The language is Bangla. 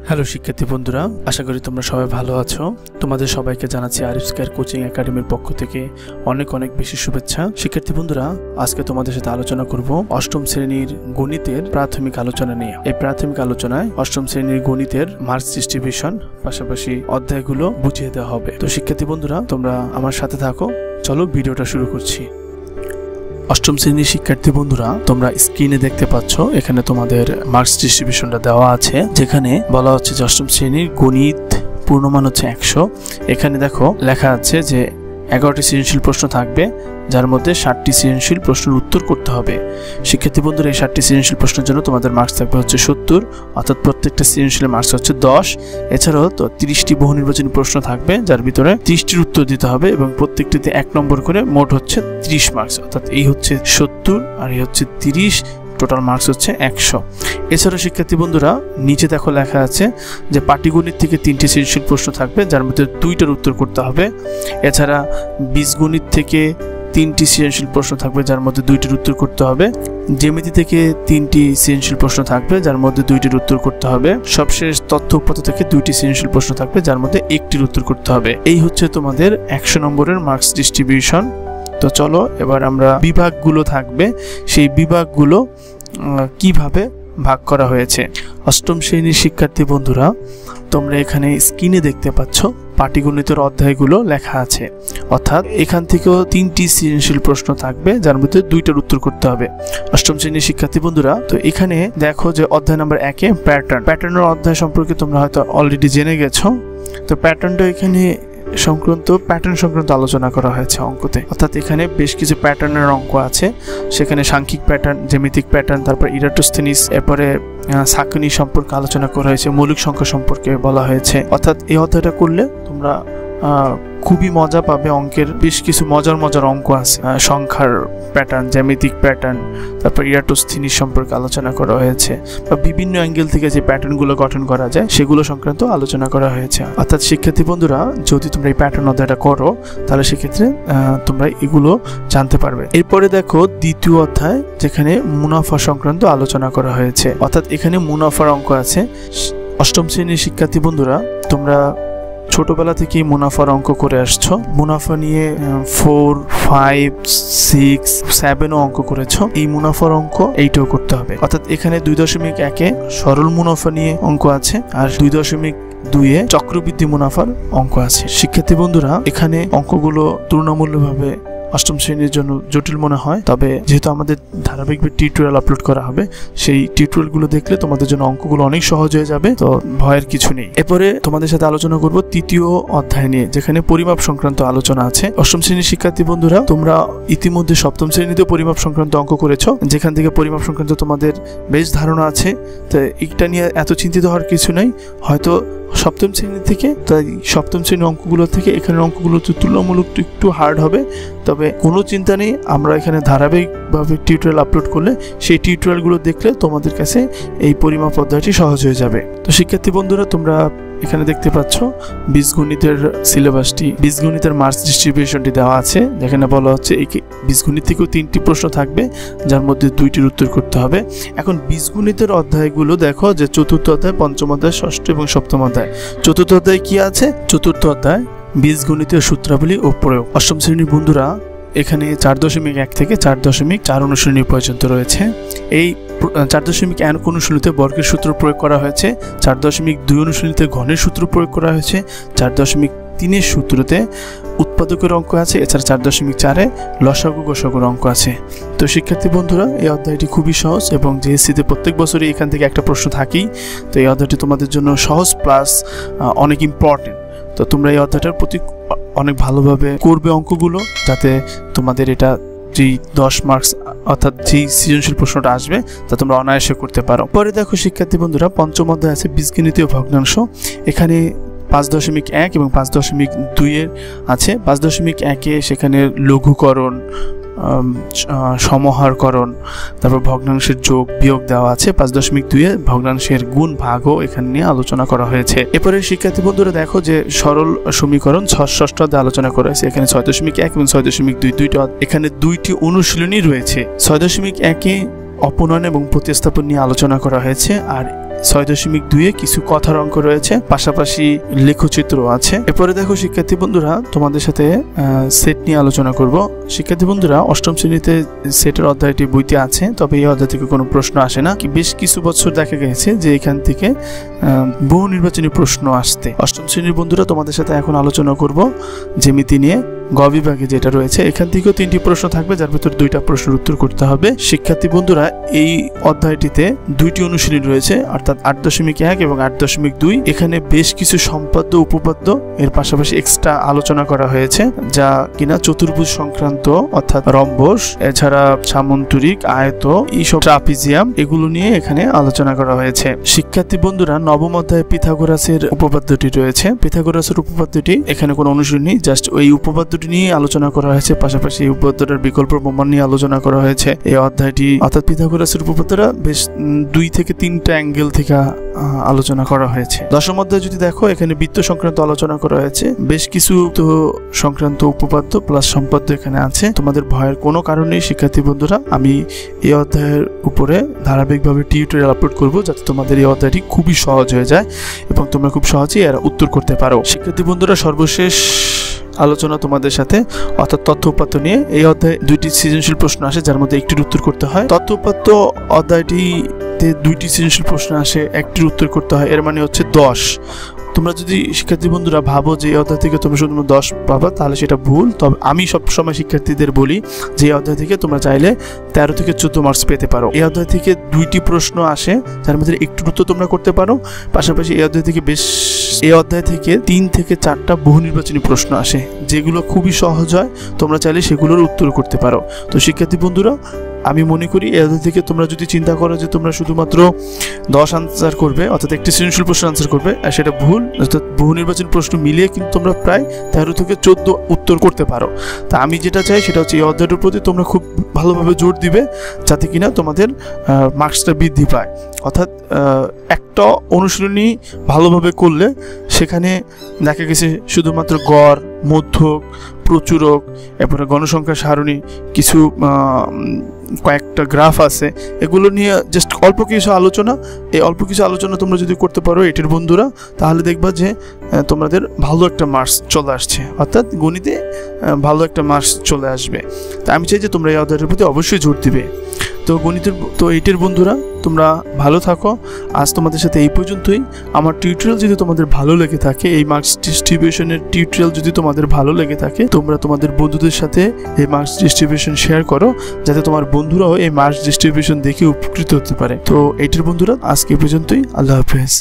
হ্যালো শিক্ষার্থী বন্ধুরা, আশা করি তোমরা সবাই ভালো আছো। তোমাদের সবাইকে জানাচ্ছি আরিফ'স কোচিং একাডেমির পক্ষ থেকে অনেক অনেক বেশি শুভেচ্ছা। শিক্ষার্থী বন্ধুরা, আজকে তোমাদের সাথে আলোচনা করব অষ্টম শ্রেণীর গণিতের প্রাথমিক আলোচনা নিয়ে। এই প্রাথমিক আলোচনায় অষ্টম শ্রেণীর গণিতের মার্কস ডিস্ট্রিবিউশন পাশাপাশি অধ্যায়গুলো বুঝিয়ে দেওয়া হবে। তো শিক্ষার্থী বন্ধুরা, তোমরা আমার সাথে থাকো। চলো ভিডিওটা শুরু করছি। অষ্টম শ্রেণীর শিক্ষার্থী বন্ধুরা, তোমরা স্ক্রিনে দেখতে পাচ্ছ এখানে তোমাদের মার্কস ডিস্ট্রিবিউশনটা দেওয়া আছে, যেখানে বলা হচ্ছে যে অষ্টম শ্রেণীর গণিত পূর্ণমান হচ্ছে 100। এখানে দেখো লেখা আছে যে 11টি সৃজনশীল প্রশ্ন থাকবে, যার মধ্যে 60টি সৃজনশীল প্রশ্নের উত্তর করতে হবে। শিক্ষার্থী বন্ধুরা, এই 60টি সৃজনশীল প্রশ্নের জন্য তোমাদের মার্কস থাকবে হচ্ছে 70, অর্থাৎ প্রত্যেকটা সৃজনশীলের মার্কস হচ্ছে 10। এছাড়াও তো 30টি বহু নির্বাচনী প্রশ্ন থাকবে, যার ভিতরে 30টির উত্তর দিতে হবে এবং প্রত্যেকটিতে 1 নম্বর করে মোট হচ্ছে 30 মার্কস, অর্থাৎ এই হচ্ছে 70 আর এই হচ্ছে 30, টোটাল মার্কস হচ্ছে 100। এছাড়া শিক্ষার্থী বন্ধুরা, নিচে দেখো লেখা আছে যে পাটিগণিত থেকে 3টি সৃজনশীল প্রশ্ন থাকবে, যার মধ্যে 2টার উত্তর করতে হবে। এছাড়া বীজগণিত থেকে 3টি সৃজনশীল প্রশ্ন থাকবে, যার মধ্যে 2টির উত্তর করতে হবে। জ্যামিতি থেকে 3টি সৃজনশীল প্রশ্ন থাকবে, যার মধ্যে 2টির উত্তর করতে হবে। সবশেষ তথ্য উপাত্ত থেকে 2টি সৃজনশীল প্রশ্ন থাকবে, যার মধ্যে 1টির উত্তর করতে হবে। এই হচ্ছে তোমাদের 100 নম্বরের মার্কস ডিস্ট্রিবিউশন। তো চলো এবার আমরা বিভাগগুলো থাকবে, সেই বিভাগগুলো কিভাবে ভাগ করা হয়েছে। অষ্টম শ্রেণীর শিক্ষার্থী বন্ধুরা, তোমরা এখানে স্ক্রিনে দেখতে পাচ্ছ পাটিগণিতের অধ্যায়গুলো লেখা আছে, অর্থাৎ এখান থেকেও 3টি সৃজনশীল প্রশ্ন থাকবে, যার মধ্যে 2টার উত্তর করতে হবে। অষ্টম শ্রেণীর শিক্ষার্থী বন্ধুরা, তো এখানে দেখো যে অধ্যায় নাম্বার 1-এ প্যাটার্নের অধ্যায় সম্পর্কে তোমরা হয়তো অলরেডি জেনে গেছো। তো প্যাটার্ন সংক্রান্ত আলোচনা করা হয়েছে অঙ্কতে, অর্থাৎ এখানে বেশ কিছু প্যাটার্নের অঙ্ক আছে। সেখানে সাংখ্যিক প্যাটার্ন, জ্যামিতিক প্যাটার্ন, তারপর ইরাটোস্থেনিস, এরপরে সাকনি সম্পর্কে আলোচনা করা হয়েছে, মৌলিক সংখ্যা সম্পর্কে বলা হয়েছে। অর্থাৎ এই অধ্যায়টা করলে তোমরা খুবই মজা পাবে। অঙ্কের বেশ কিছু মজার অঙ্ক আছে, সংখ্যার প্যাটার্ন, জ্যামিতিক প্যাটার্ন, তারপর ইরাটোস্থেনিস সম্পর্কে আলোচনা করা হয়েছে, বা বিভিন্ন অ্যাঙ্গেল থেকে যে প্যাটার্নগুলো গঠন করা যায় সেগুলো সংক্রান্ত আলোচনা করা হয়েছে। অর্থাৎ শিক্ষার্থী বন্ধুরা, যদি তোমরা এই প্যাটার্ন অধ্যায়টা করো তাহলে সেক্ষেত্রে তোমরা এগুলো জানতে পারবে। এরপরে দেখো দ্বিতীয় অধ্যায়, যেখানে মুনাফা সংক্রান্ত আলোচনা করা হয়েছে, অর্থাৎ এখানে মুনাফার অঙ্ক আছে। অষ্টম শ্রেণীর শিক্ষার্থী বন্ধুরা, তোমরা ছোটবেলা থেকেই মুনাফার অঙ্ক করে আসছো। মুনাফা নিয়ে 4, 5, 6, 7ও অঙ্ক করেছো। এই মুনাফার অঙ্ক এইটাও করতে হবে। অর্থাৎ এখানে 2.1-এ সরল মুনাফা নিয়ে অঙ্ক আছে, আর 2.2-এ চক্রবৃদ্ধি মুনাফার অঙ্ক আছে। শিক্ষার্থী বন্ধুরা, এখানে অঙ্কগুলো তুলনামূলকভাবে অষ্টম শ্রেণীর জন্য জটিল মনে হয়, তবে যেহেতু আমাদের ধারাবাহিকভাবে টিউটোরিয়াল আপলোড করা হবে, সেই টিউটোরিয়ালগুলো দেখলে তোমাদের জন্য অঙ্কগুলো অনেক সহজ হয়ে যাবে, তো ভয়ের কিছু নেই। এরপরে তোমাদের সাথে আলোচনা করব তৃতীয় অধ্যায় নিয়ে, যেখানে পরিমাপ সংক্রান্ত আলোচনা আছে। অষ্টম শ্রেণীর শিক্ষার্থী বন্ধুরা, তোমরা ইতিমধ্যে সপ্তম শ্রেণীতে পরিমাপ সংক্রান্ত অঙ্ক করেছো, যেখান থেকে পরিমাপ সংক্রান্ত তোমাদের বেশ ধারণা আছে। তো এটা নিয়ে এত চিন্তিত হওয়ার কিছু নেই। হয়তো সপ্তম শ্রেণী থেকে, তাই সপ্তম শ্রেণীর অঙ্কগুলো থেকে এখানের অঙ্কগুলো তুলনামূলক একটু হার্ড হবে, তবে কোনো চিন্তা নেই। আমরা এখানে ধারাবাহিকভাবে টিউটোরিয়াল আপলোড করলে সেই টিউটোরিয়ালগুলো দেখলে তোমাদের কাছে এই পরিমাপ অধ্যায়টি সহজ হয়ে যাবে। তো শিক্ষার্থী বন্ধুরা, তোমরা এখানে দেখতে পাচ্ছ বীজগণিতের সিলেবাসটি, বীজগণিতের মার্কস ডিস্ট্রিবিউশনটি দেওয়া আছে, যেখানে বলা হচ্ছে এই বীজগণিত থেকেও 3টি প্রশ্ন থাকবে, যার মধ্যে 2টির উত্তর করতে হবে। এখন বীজগণিতের অধ্যায়গুলো দেখো যে চতুর্থ অধ্যায়, পঞ্চম অধ্যায়, ষষ্ঠ এবং সপ্তম অধ্যায়। চতুর্থ অধ্যায় কি আছে? চতুর্থ অধ্যায় বীজগণিতের সূত্রাবলী ও প্রয়োগ। অষ্টম শ্রেণীর বন্ধুরা, এখানে 4.1 থেকে 4.4 অনুশীলনী পর্যন্ত রয়েছে। এই 4.1 অনুশীলনীতে বর্গের সূত্র প্রয়োগ করা হয়েছে, 4.2 অনুশীলনীতে ঘনের সূত্র প্রয়োগ করা হয়েছে, 4.3 সূত্রতে উৎপাদকের অঙ্ক আছে, এছাড়া 4.4-এ লসাগু গসাগুর অঙ্ক আছে। তো শিক্ষার্থী বন্ধুরা, এই অধ্যায়টি খুবই সহজ এবং JSC-তে প্রত্যেক বছরই এখান থেকে একটা প্রশ্ন থাকেই। তো এই অধ্যায়টি তোমাদের জন্য সহজ প্লাস অনেক ইম্পর্টেন্ট। তো তোমরা এই অধ্যায়টার প্রতি অনেক ভালোভাবে করবে অঙ্কগুলো, যাতে তোমাদের এটা যেই 10 মার্কস, অর্থাৎ যেই সৃজনশীল প্রশ্নটা আসবে তা তোমরা অনায়াসে করতে পারো। পরে দেখো শিক্ষার্থী বন্ধুরা, পঞ্চম অধ্যায় আছে বীজগণিতীয় ভগ্নাংশ। এখানে 5.1 এবং 5.2-এর আছে। 5.1-এ সেখানে লঘুকরণ, সমাহারকরণ, তারপর ভগ্নাংশের যোগ বিয়োগ দেওয়া আছে। 5.2-এ ভগ্নাংশের গুণ ভাগও এখানে নিয়ে আলোচনা করা হয়েছে। এরপরে শিক্ষার্থী বন্ধুরা দেখো যে সরল সমীকরণ ষষ্ঠ অধ্যায়ে আলোচনা করা হয়েছে। এখানে 6.1 এবং 6.2 এখানে 2টি অনুশীলনী রয়েছে। 6.1-এ অপনয়ন এবং প্রতিস্থাপন নিয়ে আলোচনা করা হয়েছে, আর 6.2 কিছু কথার অঙ্ক রয়েছে, পাশাপাশি লেখচিত্র আছে। এরপরে দেখো শিক্ষার্থী বন্ধুরা, তোমাদের সাথে সেট নিয়ে আলোচনা করব। শিক্ষার্থী বন্ধুরা, অষ্টম শ্রেণীতে সেটের অধ্যায়টি বইতে আছে, তবে এই অধ্যায় থেকে কোনো প্রশ্ন আসে না। বেশ কিছু বছর দেখা গেছে যে এখান থেকে বহু নির্বাচনী প্রশ্ন আসতে। অষ্টম শ্রেণীর বন্ধুরা, তোমাদের সাথে এখন আলোচনা করব জ্যামিতি নিয়ে। গ বিভাগে যেটা রয়েছে এখান থেকেও 3টি প্রশ্ন থাকবে, যার ভিতর 2টা প্রশ্নের উত্তর করতে হবে। শিক্ষার্থী বন্ধুরা, এই অধ্যায়টিতে 2টি অনুশীলনী রয়েছে, অর্থাৎ 8.1 এবং 8.2। এখানে বেশ কিছু সম্পাদ্য উপপাদ্য এর পাশাপাশি এক্সট্রা আলোচনা করা হয়েছে, যা কিনা চতুর্ভুজ সংক্রান্ত অর্থাৎ রম্বস, এছাড়া সামন্তরিক, আয়ত, এইসব ট্রাপিজিয়াম, এগুলো নিয়ে এখানে আলোচনা করা হয়েছে। শিক্ষার্থী বন্ধুরা, নবম অধ্যায়ে পিথাগোরাসের উপপাদ্যটি রয়েছে। পিথাগোরাসের উপপাদ্যটি এখানে কোনো অনুশীলনী নেই, জাস্ট ওই উপপাদ্য নিয়ে আলোচনা করা হয়েছে, পাশাপাশি এই উপপাদ্যটার বিকল্প প্রমাণ নিয়ে আলোচনা করা হয়েছে। এই অধ্যায়টি অর্থাৎ পিথাগোরাসের উপপাদ্যটা বেশ 2 থেকে 3টা অ্যাঙ্গেল থেকে আলোচনা করা হয়েছে। দশম অধ্যায় যদি দেখো, এখানে বৃত্ত সংক্রান্ত আলোচনা করা হয়েছে। বেশ কিছু সংক্রান্ত উপপাদ্য প্লাস সম্পাদ্য এখানে আছে। তোমাদের ভয়ের কোনো কারণ নেই শিক্ষার্থী বন্ধুরা, আমি এই অধ্যায়ের উপরে ধারাবাহিকভাবে টিউটোরিয়াল আপলোড করব, যাতে তোমাদের এই অধ্যায়টি খুবই সহজ হয়ে যায় এবং তোমরা খুব সহজেই এর উত্তর করতে পারো। শিক্ষার্থী বন্ধুরা, সর্বশেষ আলোচনা তোমাদের সাথে অর্থাৎ তথ্য উপাত্ত নিয়ে। এই অধ্যায়ে 2টি সৃজনশীল প্রশ্ন আসে, যার মধ্যে একটির উত্তর করতে হয়। তথ্য উপাত্ত অধ্যায়টিতে 2টি সৃজনশীল প্রশ্ন আসে, একটির উত্তর করতে হয়, এর মানে হচ্ছে 10। তোমরা যদি শিক্ষার্থী বন্ধুরা ভাবো যে এই অধ্যায় থেকে তোমরা শুধু 10 পাবা, তাহলে সেটা ভুল। তবে আমি সবসময় শিক্ষার্থীদের বলি যে এই অধ্যায় থেকে তোমরা চাইলে 13 থেকে 14 মার্কস পেতে পারো। এই অধ্যায় থেকে 2টি প্রশ্ন আসে, যার মধ্যে একটু উত্তর তোমরা করতে পারো। পাশাপাশি এই অধ্যায় থেকে 3 থেকে 4টা বহু নির্বাচনী প্রশ্ন আসে, যেগুলো খুবই সহজ হয়, তোমরা চাইলে সেগুলোর উত্তর করতে পারো। তো শিক্ষার্থী বন্ধুরা, আমি মনে করি এদের থেকে তোমরা যদি চিন্তা করো যে তোমরা শুধুমাত্র 10 আনসার করবে, অর্থাৎ একটি সৃজনশীল প্রশ্ন আনসার করবে, সেটা ভুল। অর্থাৎ বহু নির্বাচন প্রশ্ন মিলিয়ে কিন্তু তোমরা প্রায় 13 থেকে 14 উত্তর করতে পারো। তা আমি যেটা চাই সেটা হচ্ছে এই অধ্যায়টার প্রতি তোমরা খুব ভালোভাবে জোর দিবে, যাতে কিনা তোমাদের মার্কসটা বৃদ্ধি পায়। অর্থাৎ একটা অনুশীলনী ভালোভাবে করলে সেখানে দেখা গেছে শুধুমাত্র গড়, মধ্যক, প্রচুরক, এরপরে গণসংখ্যা সারণী, কিছু কয়েকটা গ্রাফ আছে, এগুলো নিয়ে জাস্ট অল্প কিছু আলোচনা। এই অল্প কিছু আলোচনা তোমরা যদি করতে পারো এটির বন্ধুরা, তাহলে দেখবা যে তোমাদের ভালো একটা মার্কস চলে আসছে, অর্থাৎ গণিতে ভালো একটা মার্কস চলে আসবে। তা আমি চাই যে তোমরা এই অধ্যায়ের প্রতি অবশ্যই জোর দিবে। তো এইটির বন্ধুরা, তোমরা ভালো থাকো। আজ তোমাদের সাথে এই পর্যন্তই। আমার টিউটোরিয়াল যদি তোমাদের ভালো লেগে থাকে, এই মার্কস ডিস্ট্রিবিউশনের টিউটোরিয়াল যদি তোমাদের ভালো লেগে থাকে, তোমরা তোমাদের বন্ধুদের সাথে এই মার্কস ডিস্ট্রিবিউশন শেয়ার করো, যাতে তোমার বন্ধুরাও এই মার্কস ডিস্ট্রিবিউশন দেখে উপকৃত হতে পারে। তো এইটির বন্ধুরা, আজকে এই পর্যন্তই। আল্লাহ হাফেজ।